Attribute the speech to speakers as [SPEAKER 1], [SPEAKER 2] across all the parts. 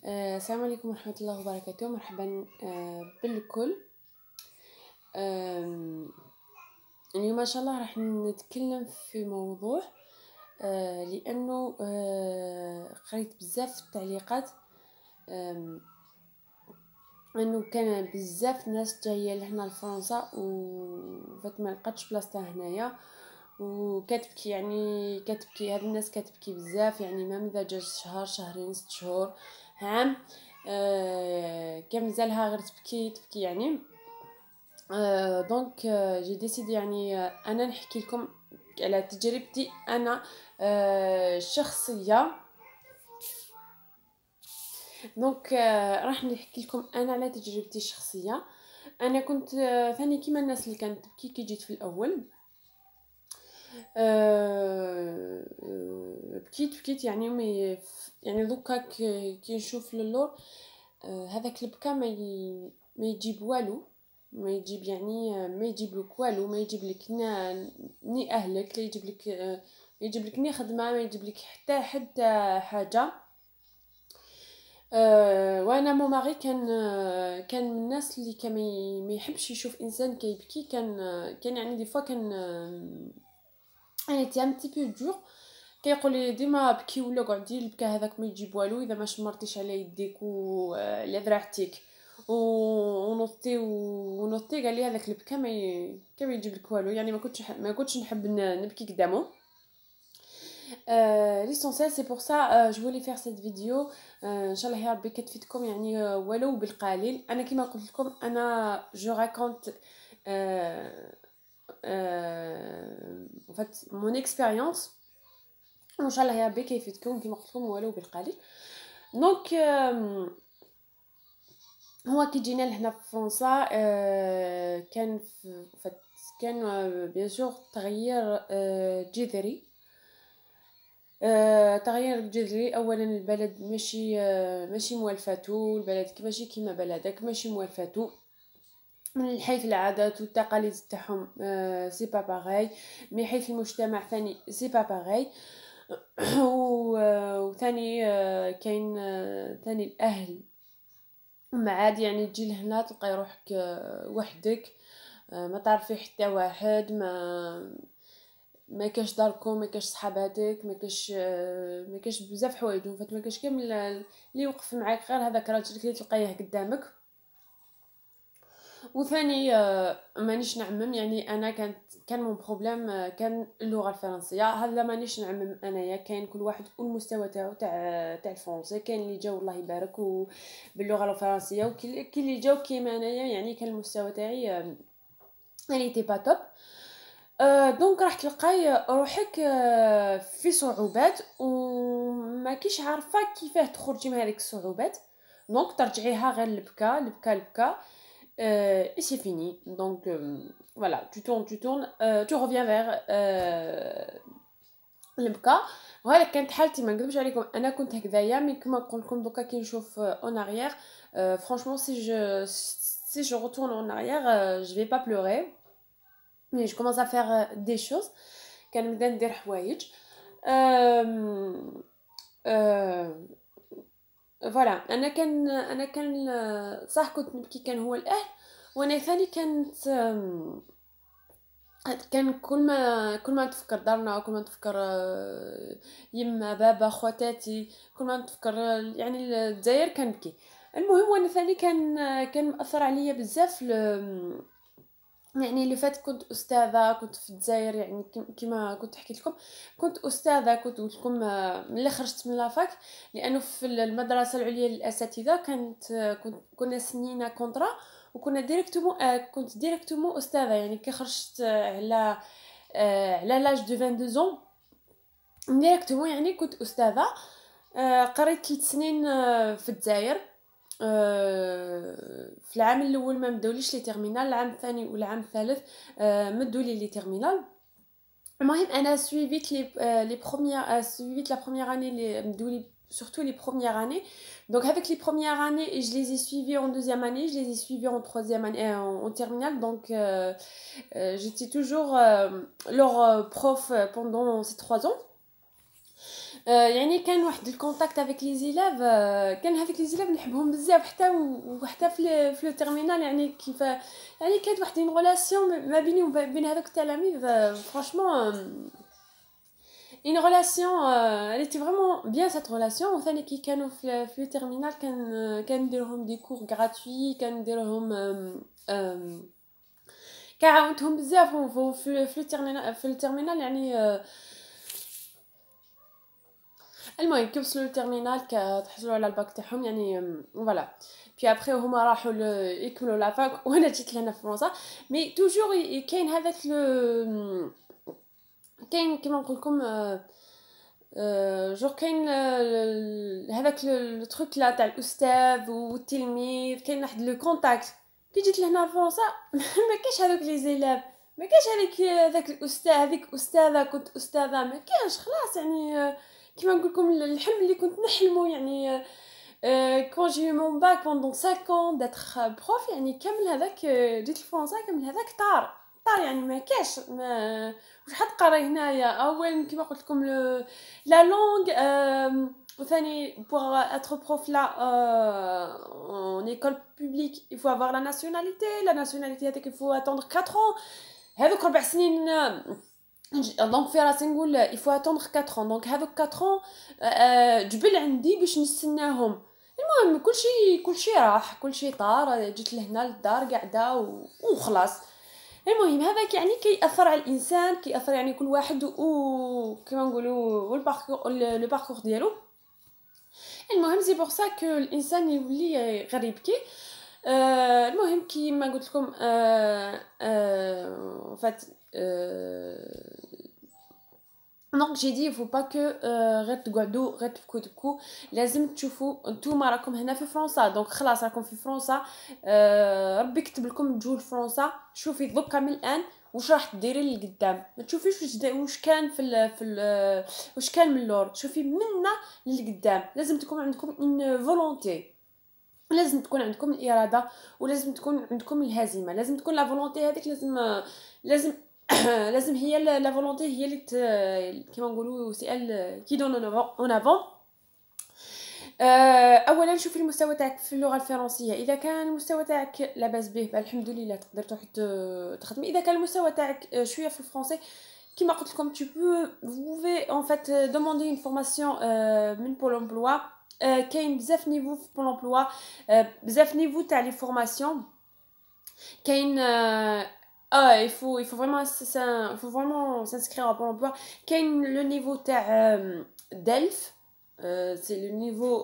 [SPEAKER 1] السلام عليكم ورحمة الله وبركاته. مرحبا بالكل. اليوم ان شاء الله راح نتكلم في موضوع لانه قريت بزاف التعليقات انه كان بزاف ناس جايه لهنا لفرنسا وفات ما لقاتش بلاصتها هنايا وكتبكي، يعني كتبكي هاد الناس كتبكي بزاف، يعني ما اذا جات شهر شهرين 6 شهور عام كان مازالها غير تبكي يعني. دونك جي ديسيدي يعني انا نحكي لكم على تجربتي انا الشخصيه. دونك راح نحكي لكم انا على تجربتي الشخصيه. انا كنت ثاني كيما الناس اللي كانت تبكي كي جيت في الاول. بكيت يعني يعني دوكا كي نشوف للور هذاك البكا ما يجيب والو، ما يجيب يعني ما يجيب لك والو، ما يجيب لك ني اهلك، لا يجيب لك ما يجيب لك ني خدمه، ما يجيب لك حتى حاجه. وانا ماماري كان من الناس اللي كان ما يحبش يشوف انسان كيبكي. كان يعني دي فوا كان يعني تي ان تي بو دور، كيقول لي ديما بكي ولا قعدي، البكا هذاك ما يجيب والو اذا ما شمرتيش على يديك وعلى ذراعتك ونوطي قال لي هذاك البكا ما يجيب لك والو. يعني ما كنتش نحب نبكي قدامه. ليسونسيال سي بور سا جو فولي فير سيت فيديو. ان شاء الله يا ربي كتفيدكم يعني ولو بالقليل. انا كما قلت لكم انا جو راكونت en fait mon expérience، وان شاء الله يا ربي كيفيدكم كما قلت لكم ولو بالقليل. دونك هو كي جينا لهنا في فرنسا كان بيان سور تغيير جذري. تغيير جذري. اولا البلد ماشي موالفاتو، البلد ماشي كيما بلدك، ماشي موالفاتو من حيث العادات والتقاليد تاعهم سي با باغاي، من حيث المجتمع ثاني سي با باغاي. وثاني كاين ثاني الاهل ما عاد يعني تجي لهنا تلقاي روحك وحدك، ما تعرفي حتى واحد، ما كاش داركم، ما كاش صحاباتك، ما كاش بزاف حوايج. فات ما كاش كامل اللي يوقف معاك غير هذاك راجل اللي تلقايه قدامك. وثاني مانيش نعمم، يعني انا كان مون بروبليم كان اللغه الفرنسيه. هذا مانيش نعمم انايا، كاين كل واحد والمستوى تاعو تاع الفرنسي. كاين اللي جاو الله يبارك باللغه الفرنسيه، وكاين اللي جاو كيما انايا يعني كان المستوى تاعي يعني تي با توب. دونك راح تلقاي روحك في صعوبات وما كيش عارفه كيفاه تخرجي من هذيك الصعوبات. دونك ترجعيها غير البكا et c'est fini. Donc voilà, tu tournes, tu reviens vers البكا. وهذا كانت حالتي، ما نكذبش عليكم انا كنت هكذايا. مي كما نقول لكم دوكا كي نشوف اون arrière franchement si je retourne en arrière je vais pas pleurer mais je commence à faire des choses. كنبدا ندير حوايج فوالا. انا كان صح كنت نبكي، كان هو الاهل. وانا ثاني كان كل ما نتفكر دارنا، كل ما نتفكر يما بابا خواتاتي، كل ما نتفكر يعني الجزائر كنبكي. المهم وانا ثاني كان مأثر عليا بزاف يعني لو فات كنت استاذه، كنت في الجزائر يعني كما كنت حكيت لكم كنت استاذه. كنت قلت لكم ملي خرجت من لافاك، لانه في المدرسه العليا للاساتذه كنا سنينا كونطرا وكنا كنت ديريكتومون استاذه. يعني كي خرجت على لاج دو 22 زون ديريكتومون يعني كنت استاذه. قريت 3 سنين في الجزائر. في العام الاول ما مداوليش لي تيرمينال، العام الثاني والعام الثالث مدولي لي تيرمينال. المهم انا سويفيت لي بروميير سويفيت لا بروميير اني لي مدولي surtout les premières années. Donc avec les premières années, je les ai suivies en deuxième année, je les ai suivies en troisième année, en terminale. Donc j'étais toujours leur prof pendant ces 3 ans. يعني كان واحد الكونتاكت افيك لي زيلاف، كان هذيك لي زيلاف نحبهم بزاف، وحتى في لو تيرمينال يعني كيف يعني كانت واحد اون غولاسيون ما بيني وبين هذوك التلاميذ. فرانشمون une relation elle était vraiment bien cette relation. وثاني كي كانوا في التيرمينال كان نديرهم دي كور غراتوي، كان نديرهم كعاونتهم بزاف في التيرمينال يعني. المهم كي وصلوا للتيرمينال تحصلوا على الباك تاعهم يعني فوالا. بي ابري هما راحوا يكملوا لا فاك وانا جيت لهنا في فرنسا. مي توجور كاين هذاك كاين كيما نقول لكم جو كاين هذاك التروك لا تاع الاستاذ والتلميذ، كاين واحد لو كونتاكت. كي جيت لهنا لفرنسا ما كاينش هذوك لي زيلاف، ما كاينش هذاك الاستاذ، هذيك استاذه كنت استاذه، ما كاينش خلاص يعني. كيما نقول لكم الحلم اللي كنت نحلمه يعني كون جي مون باك بوندون 5 ans d'être prof يعني كامل هذاك جيت لفرنسا كامل هذاك طار يعني ما كاش ما واش حتقراي هنايا. اولا كيما قلت لكم لا لونغ، وثاني pour être prof là en école publique il faut avoir la nationalité هذيك il faut attendre 4 ans. هذوك 4 سنين دونك في راسي نقول il faut attendre 4 ans. دونك هذوك 4 ans جبل عندي باش نستناهم. المهم كلشي راح، كلشي طار، جيت لهنا للدار قاعده وخلاص. المهم هذاك يعني كيأثر على الانسان، كيأثر يعني كل واحد كيما نقولوا لو باركور ديالو. المهم سي بور سا كو الانسان يولي غير يبكي. المهم كيما قلت لكم فات دونك جي دي فو با كو غير تقعدوا غير تبكوا لازم تشوفوا نتوما راكم هنا في فرنسا. دونك خلاص راكم في فرنسا، ربي كتب لكم تجوا لفرنسا. شوفي دوكا من الان واش راح ديري لقدام، ما تشوفيش واش كان واش كان من اللور، شوفي منا للقدام. لازم تكون عندكم ان فولونتي، لازم تكون عندكم الاراده، ولازم تكون عندكم الهزيمه. لازم تكون لا فولونتي هذيك لازم لازم هي لا فولونتي هي اللي كيما نقولوا سي ال كي دون اون افون. اولا شوفي المستوى تاعك في اللغه الفرنسيه. اذا كان المستوى تاعك لاباس به الحمد لله تقدر تروح تخدمي. اذا كان المستوى تاعك شويه في الفرنسي كيما قلت لكم tu pouvez en fait demander une formation من بول امبلوا. كاين بزاف نيفو في بول امبلوا، بزاف نيفو تاع لي فورماسيون. كاين il faut vraiment s'inscrire à Pôle emploi. كاين لو نيفو تاع DELF، c'est le niveau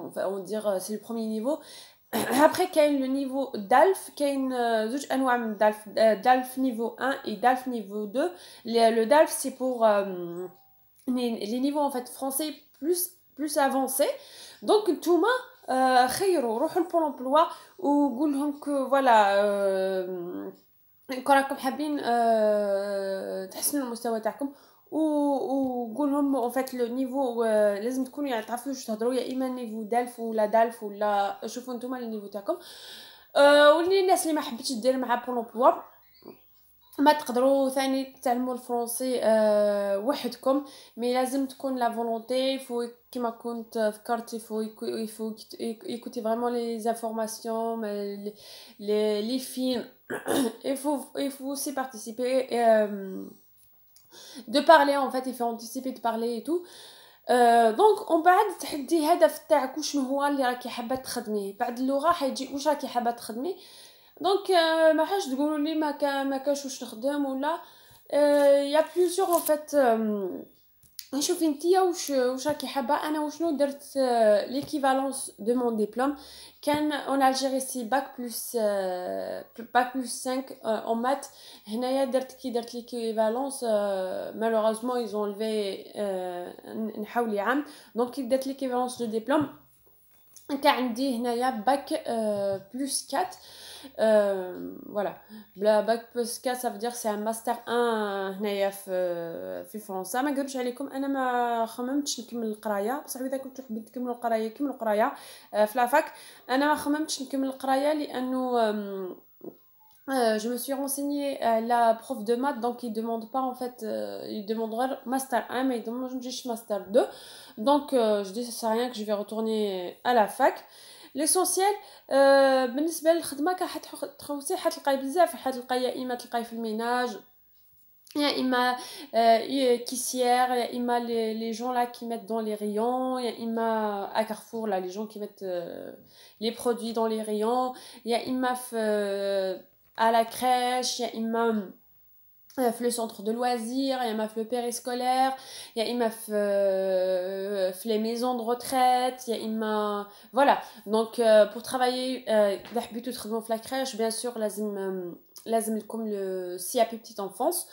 [SPEAKER 1] enfin on dire c'est le premier niveau. après كاين le niveau DALF. كاين زوج انواع من DALF، DALF niveau 1 et DALF niveau 2. le DALF c'est pour les niveaux en fait français plus avancés. donc نتوما خيروا روحوا لبول امبلوا وقول لهم كو فوالا كون راكم حابين تحسنوا المستوى تاعكم، وقول لهم ان فات لو نيفو لازم تكونوا يعني تعرفوا واش تهضروا، يا اما نيفو دالف ولا دالف ولا شوفوا نتوما النيفو تاعكم. واللي الناس اللي ما حبتش دير مع بول امبلوا ما تقدروا ثاني تعلموا الفرنسي وحدكم. مي لازم تكون لا فولونتي. فو كيما كنت ذكرت يفو écouter vraiment les informations les films. il faut aussi participer de parler en fait. il faut anticiper de parler et tout. دونك ومن بعد تحدي الهدف تاعك وشنو هو اللي راكي حابه تخدميه. بعد اللغه حيجي واش راكي حابه تخدمي. دونك ما حاش تقولوا لي ما كاش واش نخدم ولا يا بليزيور ان فيت. شوفي نتيا واش راكي حابه. انا وشنو درت ليكيفالونس دو مون ديبلوم. كان اون الجيري سي باك بلس 5 en maths. هنايا درت ليكيفالونس مالوغوزمون ايزون لفي نحاولي عام. دونك كي درت ليكيفالونس دو ديبلوم كان عندي هنايا باك بلس 4. voilà بلا باك بلس 4 ça veut dire c'est un master 1 هنايا في فرنسا. ما نكذبش عليكم انا ما خممتش نكمل القرايه، بصح اذا كنتو حبيت تكملوا القرايه كملوا القرايه في لافاك. انا ما خممتش نكمل القرايه لانه Je me suis renseignée à la prof de maths, donc il demande pas en fait, il demandera master 1, mais il demande juste master 2. Donc je dis ça sert à rien que je vais retourner à la fac. L'essentiel بالنسبة للخدمة كحتخوصي حتلقاي بزاف حتلقاي يا إما تلقاي في الميناج يا إما caissière يا إما les gens là qui mettent dans les rayons يا إما à Carrefour là les gens qui mettent les produits dans les rayons يا إما في à la crèche يا إما في le centre de loisirs يا إما في le périscolaire يا إما في les maisons de retraite يا إما voilà donc pour travailler إذا حبيتو تخدموا في la crèche bien sûr لازم لكم le CAP petite enfance.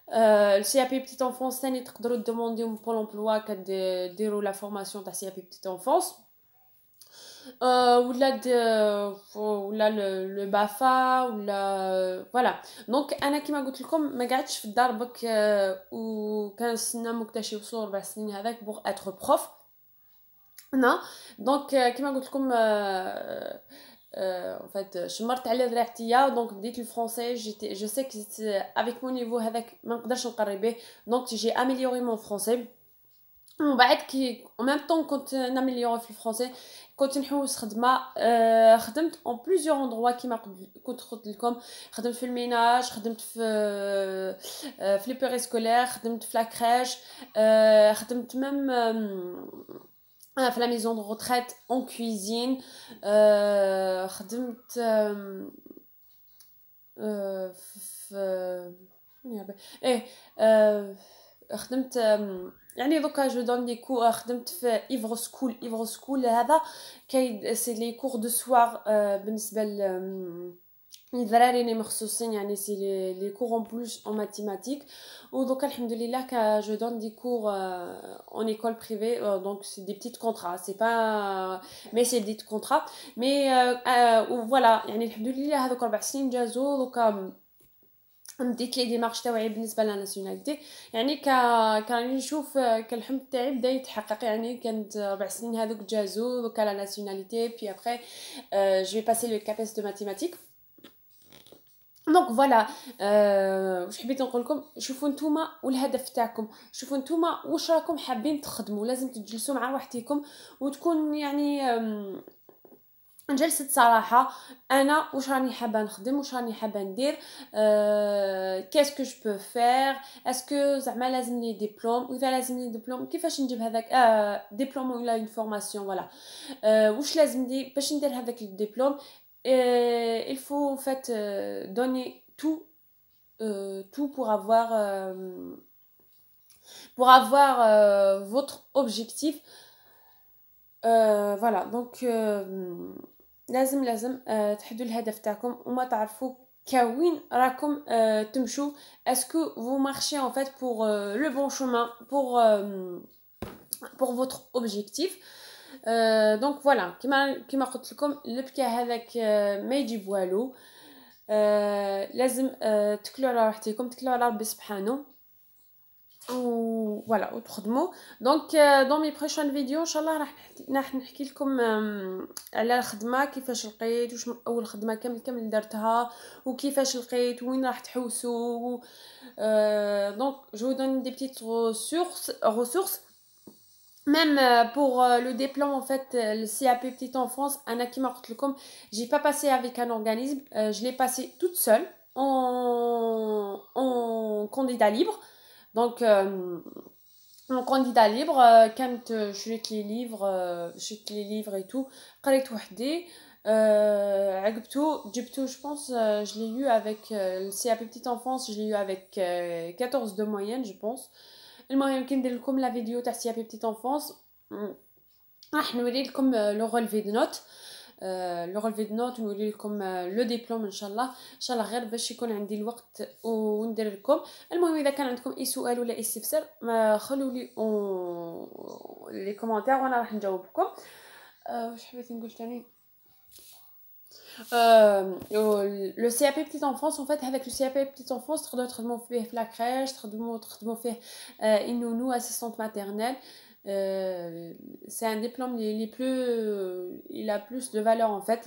[SPEAKER 1] Le CAP petite enfance ثاني تقدروا تدومونديو pour l'emploi كديروا la formation تاع CAP petite enfance ولا le BAFA ولا voilà دونك انا كيما قلت لكم ما قعدتش في الدار بك وكنستنى مكتشف يوصلوا 4 سنين هذاك بوغ اتر بروف non donc كيما قلت لكم en fait شمرت على ذراعتيا دونك بديت الفرونسي je sais que avec mon niveau هذاك ما نقدرش نقري به دونك j'ai amélioré mon français ومن بعد كي en même temps كنت ناميليوري في الفرونسي كنت نحوس خدمه خدمت اون بليزيور اندروا كيما كنت قلت لكم خدمت في الميناج خدمت في لي بيريسكولير خدمت في لا كريش خدمت ميم في لا ميزون دو روتريت اون كويزين خدمت في ايه خدمت يعني دوكا جو دون دي كور خدمت في ايفرو سكول هذا كاين سي لي كور دو سوار بالنسبه للدراري اللي مخصوصين يعني سي لي كور اون بلوس اون ماتيماتيك ودوكا الحمد لله كا جو دون دي كور اون ايكول بريفي دونك سي دي بتيت كونطرا سي با مي سي دي كونطرا مي فوالا يعني الحمد لله هذوك 4 سنين جازو دوكا بديت لي ديمارش تاوعي بالنسبه لا ناسيوناليتي يعني كان نشوف كالحلم تاعي بدا يتحقق يعني كانت 4 سنين هذوك جازو دوكا لا ناسيوناليتي بي ابري جو في باسي لو كابيس دو ماتيماتيك دونك فوالا واش حبيت نقول لكم شوفوا نتوما والهدف تاعكم شوفوا نتوما واش راكم حابين تخدموا لازم تجلسوا مع وحدكم وتكون يعني جلسة صراحة انا واش راني حابه نخدم واش راني حابه ندير كاسكو جو بو فير اسكو زعما لازم لي ديبلوم واذا لازم لي ديبلوم كيفاش نجيب هذاك ديبلوم ولا اون فورماسيون فوالا واش لازم لي باش ندير هذاك الدبلوم il faut en fait donner tout pour avoir votre objectif voilà donc لازم تحددوا الهدف تاعكم وما تعرفوا كوين راكم تمشوا اسكو vous marchez en fait pour le bon chemin pour votre objectif دونك فوالا كيما قلت لكم البكا هذاك ما يجيب والو لازم تكلوا على راحتكم تكلوا على ربي سبحانه و فوالا وتخدموا دونك دون مي بروشين فيديو ان شاء الله راح نحكي لكم على الخدمه كيفاش لقيت واش اول خدمه كامل درتها وكيفاش لقيت وين راح تحوسوا دونك جو دون دي بيتيت ressources même pour le diplôme en fait le CAP petite enfance انا كيما قلت لكم j'ai pas passé avec un organisme je l'ai passé toute seule en candidat libre donc en candidat libre كانت شريت لي ليفر et tout قريت وحدي عقبتو جبتو je pense je l'ai eu avec le CAP petite enfance je l'ai eu avec 14 de moyenne je pense المهم كندير لكم لا فيديو تاع سي بي بتيت انفونس راح نوري لكم لو رولفي دو نوت ونوري لكم لو ديبلوم ان شاء الله غير باش يكون عندي الوقت وندير لكم المهم اذا كان عندكم اي سؤال ولا اي استفسار ما خلوا لي لي كومونتير وانا راح نجاوبكم واش حبيت نقول ثاني le CAP petite enfance en fait avec le CAP petite enfance تقدروا تخدموا فيه في لا كريش تخدموا فيه une nounou assistante maternelle c'est un diplôme il a plus de valeur en fait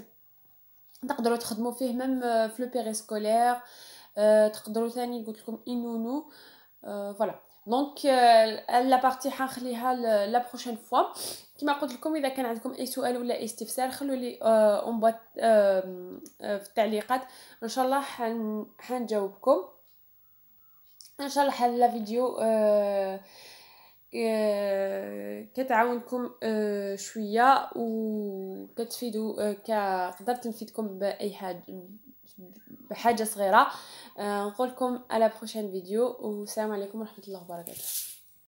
[SPEAKER 1] تقدروا تخدموا فيه ميم في لو بيريسكولير. تقدروا ثاني قلت لكم انونو. فوالا دونك لا بارتي حنخليها لا بروشين فوا. كما قلت لكم اذا كان عندكم اي سؤال ولا اي استفسار خلوا لي اون بوات في التعليقات، ان شاء الله حنجاوبكم ان شاء الله. حل فيديو كتعاونكم شويه وكتفيدوا قدرت نفيدكم باي حاجه، بحاجه صغيره. نقول لكم على بروشين فيديو، والسلام عليكم ورحمه الله وبركاته.